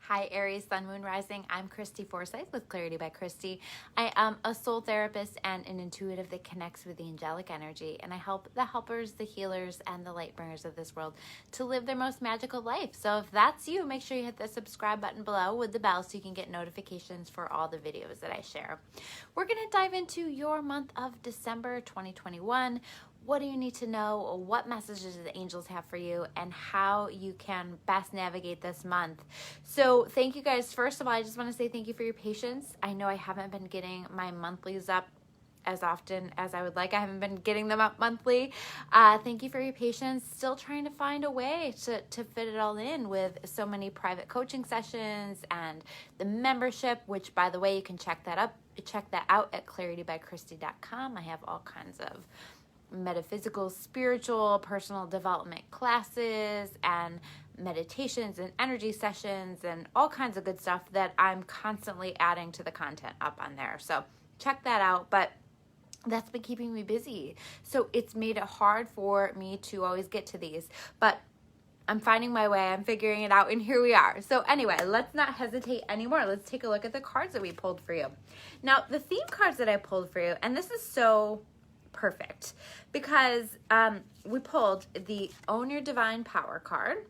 Hi, Aries, Sun, Moon, Rising. I'm Christy Forsyth with Clarity by Christy. I am a soul therapist and an intuitive that connects with the angelic energy, and I help the helpers, the healers, and the light bringers of this world to live their most magical life. So if that's you, make sure you hit the subscribe button below with the bell so you can get notifications for all the videos that I share. We're going to dive into your month of December 2021. What do you need to know? What messages the angels have for you, and how you can best navigate this month. So thank you guys. First of all, I just want to say thank you for your patience. I know I haven't been getting my monthlies up as often as I would like. I haven't been getting them up monthly. Thank you for your patience. Still trying to find a way to fit it all in with so many private coaching sessions and the membership, which, by the way, you can check that out at claritybychristy.com. I have all kinds of metaphysical, spiritual, personal development classes and meditations and energy sessions and all kinds of good stuff that I'm constantly adding to the content up on there. So check that out. But that's been keeping me busy. So it's made it hard for me to always get to these. But I'm finding my way. I'm figuring it out. And here we are. So anyway, let's not hesitate anymore. Let's take a look at the cards that we pulled for you. Now, the theme cards that I pulled for you, and this is so perfect because we pulled the Own Your Divine Power card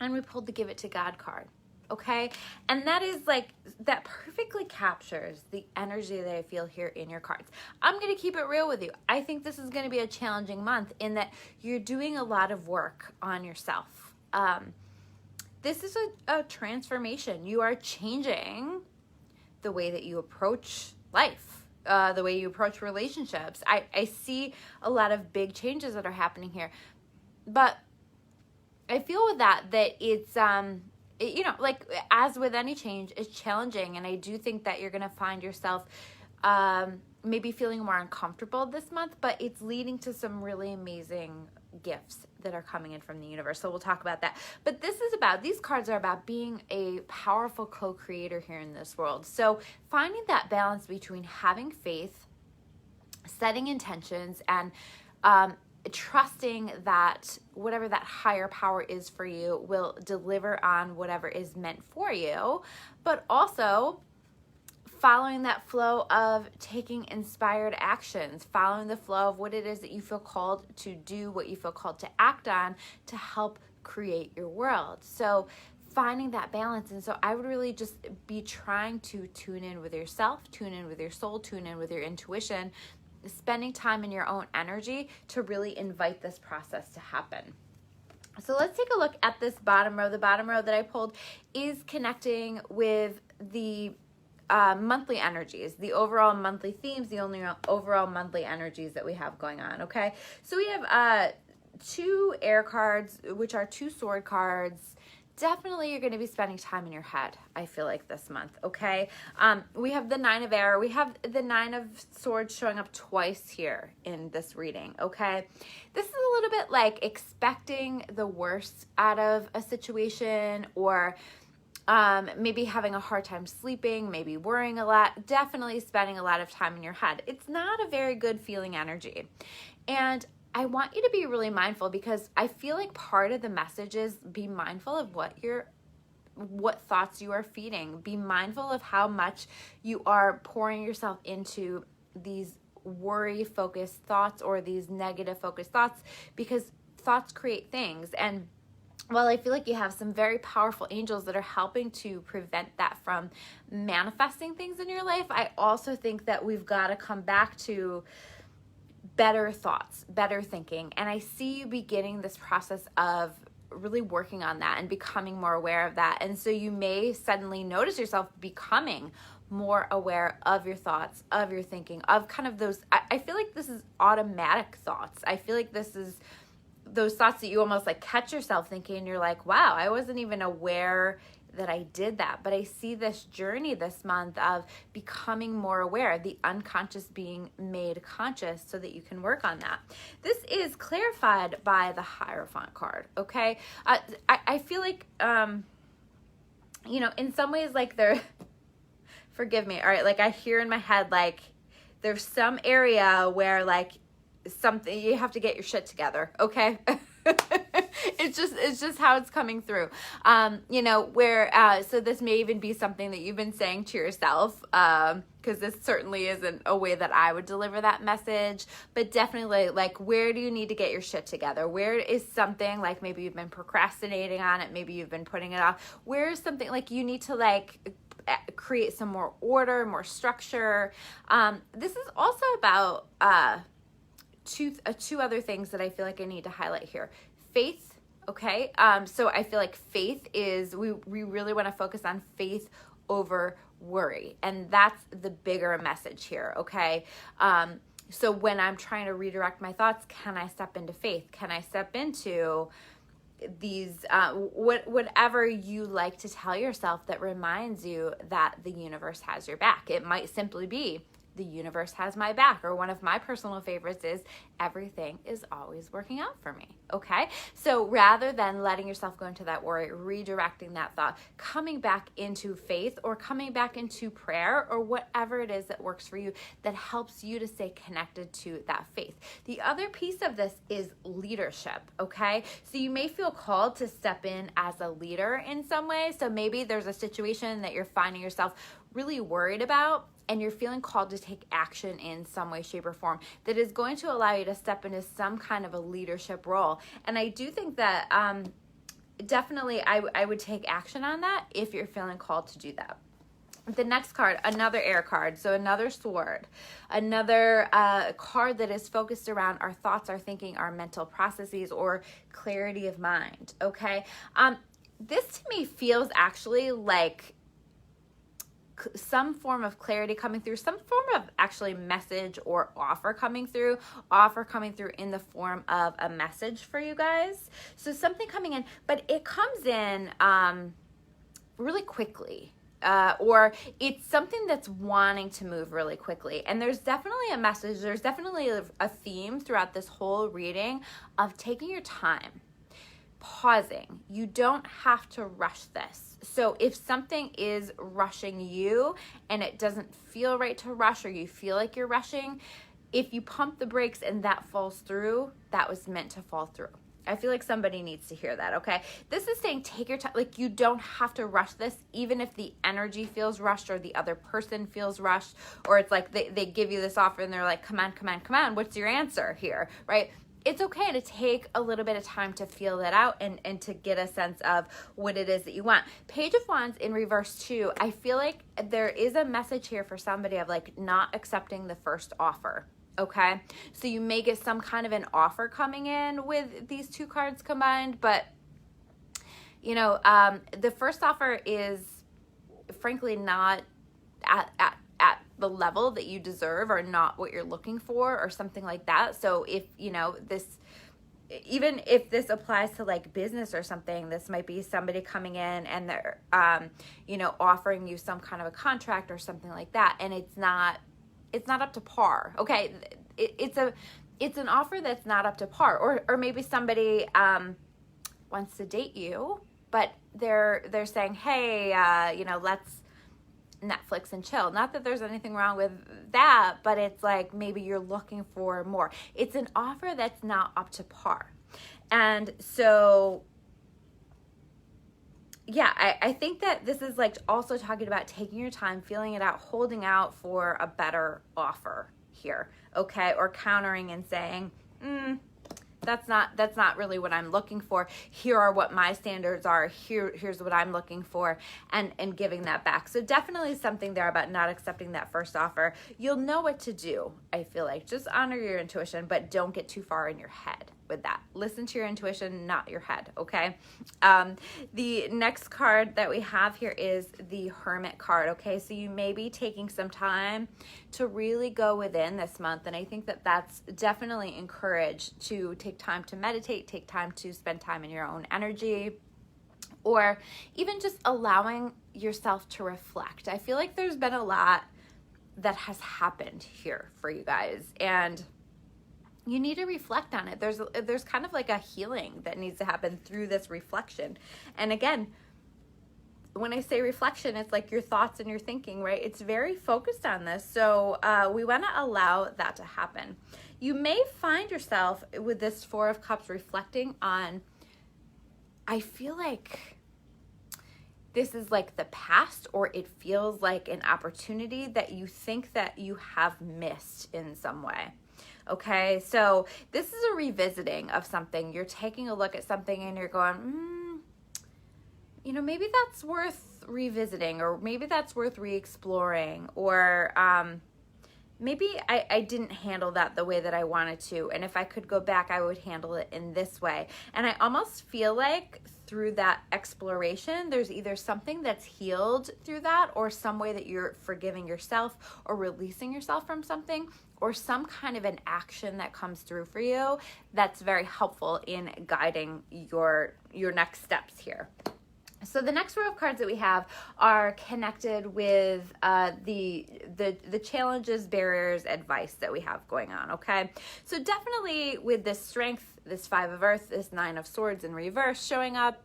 and we pulled the Give It to God card. Okay, and that is that perfectly captures the energy that I feel here in your cards. I'm going to keep it real with you. I think this is going to be a challenging month in that you're doing a lot of work on yourself. This is a transformation. You are changing the way that you approach life. The way you approach relationships. I see a lot of big changes that are happening here. But I feel with that it's, as with any change, it's challenging. And I do think that you're going to find yourself maybe feeling more uncomfortable this month, but it's leading to some really amazing gifts that are coming in from the universe. So we'll talk about that. But these cards are about being a powerful co-creator here in this world. So finding that balance between having faith, setting intentions, and trusting that whatever that higher power is for you will deliver on whatever is meant for you, but also following that flow of taking inspired actions, following the flow of what it is that you feel called to do, what you feel called to act on to help create your world. So finding that balance. And so I would really just be trying to tune in with yourself, tune in with your soul, tune in with your intuition, spending time in your own energy to really invite this process to happen. So let's take a look at this bottom row. The bottom row that I pulled is connecting with the monthly energies, the overall monthly themes, the only overall monthly energies that we have going on. Okay, so we have two air cards, which are two sword cards. Definitely you're going to be spending time in your head, I feel like, this month. Okay, we have the Nine of Air, we have the Nine of Swords showing up twice here in this reading. Okay, this is a little bit like expecting the worst out of a situation, or maybe having a hard time sleeping, maybe worrying a lot, definitely spending a lot of time in your head. It's not a very good feeling energy. And I want you to be really mindful, because I feel like part of the message is be mindful of what thoughts you are feeding. Be mindful of how much you are pouring yourself into these worry-focused thoughts or these negative-focused thoughts, because thoughts create things. And while I feel like you have some very powerful angels that are helping to prevent that from manifesting things in your life, I also think that we've got to come back to better thoughts, better thinking. And I see you beginning this process of really working on that and becoming more aware of that. And so you may suddenly notice yourself becoming more aware of your thoughts, of your thinking, of kind of those, I feel like this is automatic thoughts. I feel like this is those thoughts that you almost catch yourself thinking, and you're like, wow, I wasn't even aware that I did that. But I see this journey this month of becoming more aware, the unconscious being made conscious so that you can work on that. This is clarified by the Hierophant card, okay? I feel like, in some ways, they're, forgive me, all right, I hear in my head, there's some area where, something, you have to get your shit together, okay? It's just how it's coming through. So this may even be something that you've been saying to yourself, because this certainly isn't a way that I would deliver that message, but definitely like, where do you need to get your shit together? Where is something like, maybe you've been procrastinating on it, maybe you've been putting it off. Where is something like you need to like create some more order, more structure. This is also about two other things that I feel like I need to highlight here. Faith, okay? So I feel like faith is, we really want to focus on faith over worry. And that's the bigger message here, okay? So when I'm trying to redirect my thoughts, can I step into faith? Can I step into these, whatever you like to tell yourself that reminds you that the universe has your back? It might simply be, the universe has my back. Or one of my personal favorites is, everything is always working out for me. Okay. So rather than letting yourself go into that worry, redirecting that thought, coming back into faith or coming back into prayer or whatever it is that works for you that helps you to stay connected to that faith. The other piece of this is leadership. Okay. So you may feel called to step in as a leader in some way. So maybe there's a situation that you're finding yourself really worried about, and you're feeling called to take action in some way, shape, or form that is going to allow you to step into some kind of a leadership role. And I do think that definitely I would take action on that if you're feeling called to do that. The next card, another air card, so another sword, another card that is focused around our thoughts, our thinking, our mental processes, or clarity of mind, okay? This to me feels actually like some form of clarity coming through, some form of actually message or offer coming through in the form of a message for you guys. So something coming in, but it comes in really quickly. Or it's something that's wanting to move really quickly. And there's definitely a message, there's definitely a theme throughout this whole reading of taking your time, pausing. You don't have to rush this. So if something is rushing you and it doesn't feel right to rush, or you feel like you're rushing, if you pump the brakes and that falls through, that was meant to fall through. I feel like somebody needs to hear that, okay? This is saying take your time. Like, you don't have to rush this, even if the energy feels rushed or the other person feels rushed, or it's like they give you this offer and they're like, come on, what's your answer here, right? It's okay to take a little bit of time to feel that out and to get a sense of what it is that you want. Page of Wands in reverse too. I feel like there is a message here for somebody of like not accepting the first offer. Okay. So you may get some kind of an offer coming in with these two cards combined, but you know, the first offer is frankly not at the level that you deserve, or not what you're looking for, or something like that. So if, you know, even if this applies to like business or something, this might be somebody coming in and they're, you know, offering you some kind of a contract or something like that. And it's not up to par. Okay. It's an offer that's not up to par, or maybe somebody, wants to date you, but they're saying, hey, you know, let's Netflix and chill. Not that there's anything wrong with that, but it's like maybe you're looking for more. It's an offer that's not up to par. And so, yeah, I think that this is like also talking about taking your time, feeling it out, holding out for a better offer here, okay? Or countering and saying, that's not really what I'm looking for. Here are what my standards are. Here's what I'm looking for, and giving that back. So definitely something there about not accepting that first offer. You'll know what to do, I feel like. Just honor your intuition, but don't get too far in your head with that. Listen to your intuition, not your head, okay? The next card that we have here is the Hermit card, okay? So you may be taking some time to really go within this month, and I think that that's definitely encouraged, to take time to meditate, take time to spend time in your own energy, or even just allowing yourself to reflect. I feel like there's been a lot that has happened here for you guys, and you need to reflect on it. There's kind of like a healing that needs to happen through this reflection. And again, when I say reflection, it's like your thoughts and your thinking, right? It's very focused on this. So we want to allow that to happen. You may find yourself with this Four of Cups reflecting on I feel like this is like the past, or it feels like an opportunity that you think that you have missed in some way. Okay, so this is a revisiting of something. You're taking a look at something and you're going, maybe that's worth revisiting, or maybe that's worth re-exploring, or maybe I didn't handle that the way that I wanted to. And if I could go back, I would handle it in this way. And I almost feel like through that exploration, there's either something that's healed through that, or some way that you're forgiving yourself or releasing yourself from something, or some kind of an action that comes through for you that's very helpful in guiding your next steps here. So the next row of cards that we have are connected with the challenges, barriers, advice that we have going on, okay? So definitely with this strength, this 5 of Earth, this 9 of Swords in reverse showing up,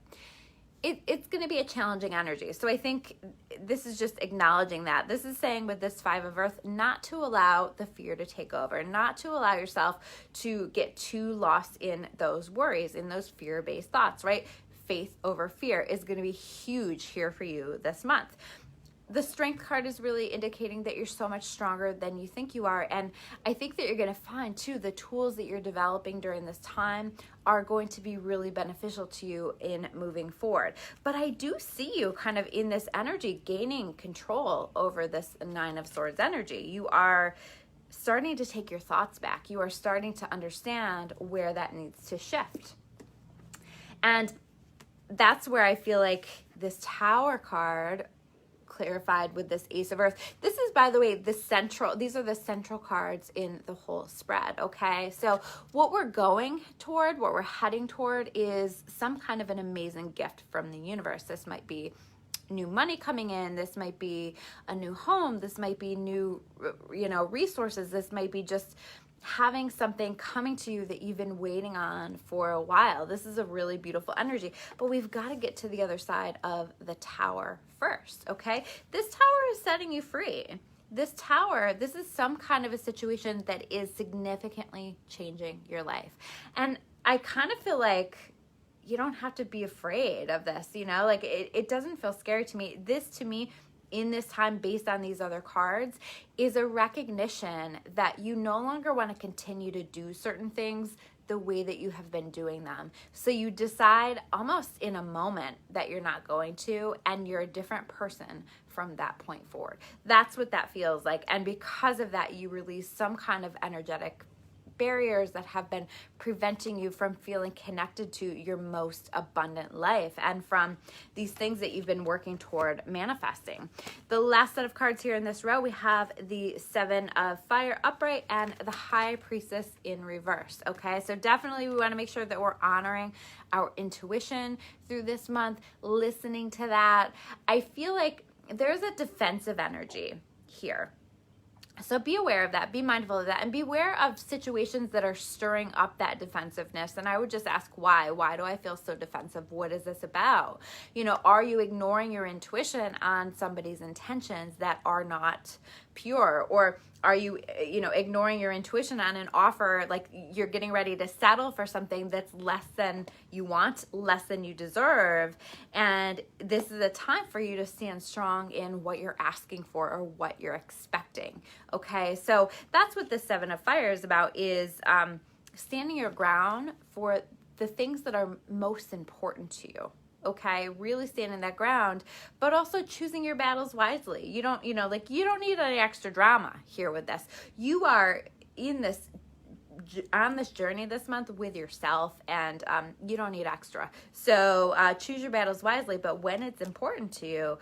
it's going to be a challenging energy. So I think this is just acknowledging that. This is saying with this 5 of Earth, not to allow the fear to take over, not to allow yourself to get too lost in those worries, in those fear-based thoughts, right? Faith over fear is going to be huge here for you this month. The Strength card is really indicating that you're so much stronger than you think you are. And I think that you're going to find too, the tools that you're developing during this time are going to be really beneficial to you in moving forward. But I do see you kind of in this energy gaining control over this 9 of Swords energy. You are starting to take your thoughts back. You are starting to understand where that needs to shift. And that's where I feel like this Tower card clarified with this Ace of Earth. This is, by the way, these are the central cards in the whole spread, okay? So what we're going toward, what we're heading toward is some kind of an amazing gift from the universe. This might be new money coming in. This might be a new home. This might be new, resources. This might be just having something coming to you that you've been waiting on for a while. This is a really beautiful energy, but we've got to get to the other side of the Tower first, okay? This Tower is setting you free. This Tower, this is some kind of a situation that is significantly changing your life. And I kind of feel like you don't have to be afraid of this, like it doesn't feel scary to me. This, to me, in this time, based on these other cards, is a recognition that you no longer want to continue to do certain things the way that you have been doing them. So you decide almost in a moment that you're not going to, and you're a different person from that point forward. That's what that feels like. And because of that, you release some kind of energetic barriers that have been preventing you from feeling connected to your most abundant life and from these things that you've been working toward manifesting. The last set of cards here in this row, we have the 7 of Fire upright and the High Priestess in reverse. Okay, so definitely we want to make sure that we're honoring our intuition through this month, listening to that. I feel like there's a defensive energy here. So be aware of that, be mindful of that, and beware of situations that are stirring up that defensiveness. And I would just ask why? Why do I feel so defensive? What is this about? Are you ignoring your intuition on somebody's intentions that are not pure? Or are you, ignoring your intuition on an offer, like you're getting ready to settle for something that's less than you want, less than you deserve? And this is a time for you to stand strong in what you're asking for or what you're expecting. Okay, so that's what the 7 of Fire is about, is standing your ground for the things that are most important to you. Okay, really standing that ground, but also choosing your battles wisely. You don't need any extra drama here with this. You are on this journey this month with yourself, and you don't need extra. So choose your battles wisely, but when it's important to you,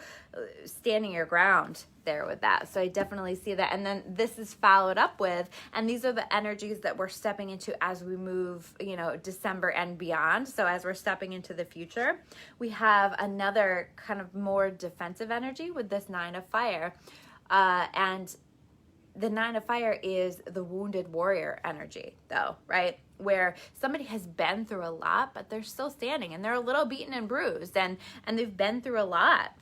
standing your ground there with that. So I definitely see that. And then this is followed up with, and these are the energies that we're stepping into as we move, December and beyond. So as we're stepping into the future, we have another kind of more defensive energy with this 9 of Fire. And the 9 of Fire is the wounded warrior energy, though, right? Where somebody has been through a lot, but they're still standing, and they're a little beaten and bruised, and they've been through a lot.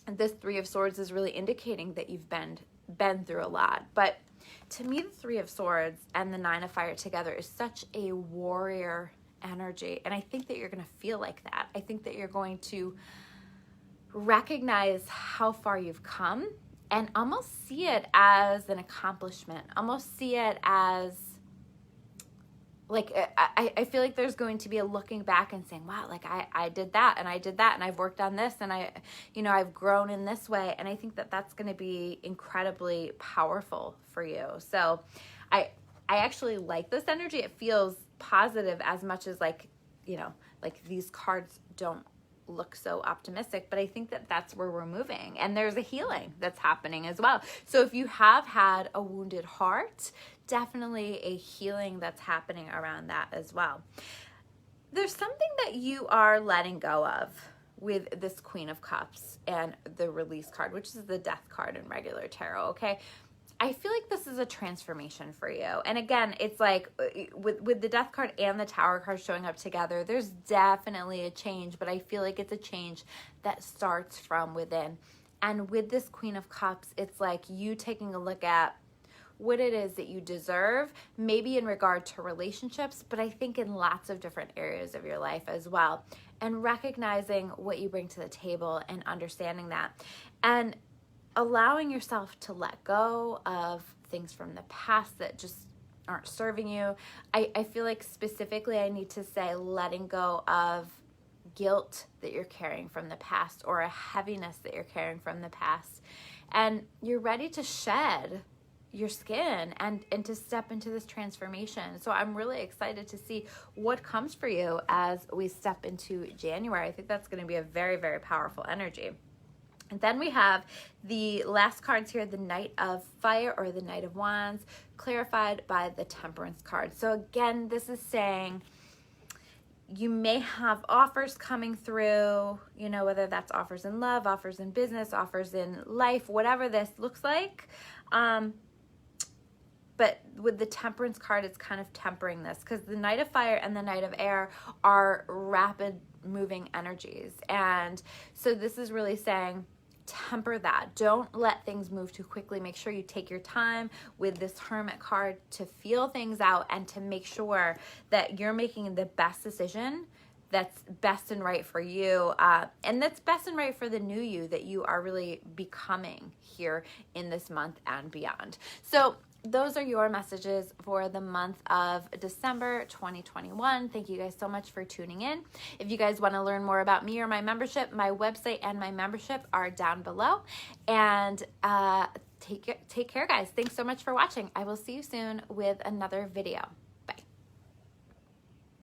And this 3 of Swords is really indicating that you've been through a lot. But to me, the 3 of Swords and the 9 of Fire together is such a warrior energy. And I think that you're going to feel like that. I think that you're going to recognize how far you've come and almost see it as an accomplishment, almost see it as like, I feel like there's going to be a looking back and saying, wow, like I did that and I did that and I've worked on this and I've grown in this way. And I think that that's going to be incredibly powerful for you. So I actually like this energy. It feels positive as much as like these cards don't look so optimistic, but I think that that's where we're moving, and there's a healing that's happening as well. So if you have had a wounded heart, definitely a healing that's happening around that as well. There's something that you are letting go of with this Queen of Cups and the Release card, which is the Death card in regular tarot, okay? I feel like this is a transformation for you. And again, it's like with the Death card and the Tower card showing up together, there's definitely a change, but I feel like it's a change that starts from within. And with this Queen of Cups, it's like you taking a look at what it is that you deserve, maybe in regard to relationships, but I think in lots of different areas of your life as well. And recognizing what you bring to the table and understanding that. And allowing yourself to let go of things from the past that just aren't serving you. I feel like specifically I need to say letting go of guilt that you're carrying from the past or a heaviness that you're carrying from the past. And you're ready to shed your skin and to step into this transformation. So I'm really excited to see what comes for you as we step into January. I think that's going to be a very, very powerful energy. And then we have the last cards here, the Knight of Fire or the Knight of Wands, clarified by the Temperance card. So again, this is saying you may have offers coming through, whether that's offers in love, offers in business, offers in life, whatever this looks like. But with the Temperance card, it's kind of tempering this because the Knight of Fire and the Knight of Air are rapid moving energies. And so this is really saying, temper that. Don't let things move too quickly. Make sure you take your time with this Hermit card to feel things out and to make sure that you're making the best decision that's best and right for you, and that's best and right for the new you that you are really becoming here in this month and beyond. So those are your messages for the month of December 2021. Thank you guys so much for tuning in. If you guys want to learn more about me or my membership, my website and my membership are down below. And take care, guys. Thanks so much for watching. I will see you soon with another video.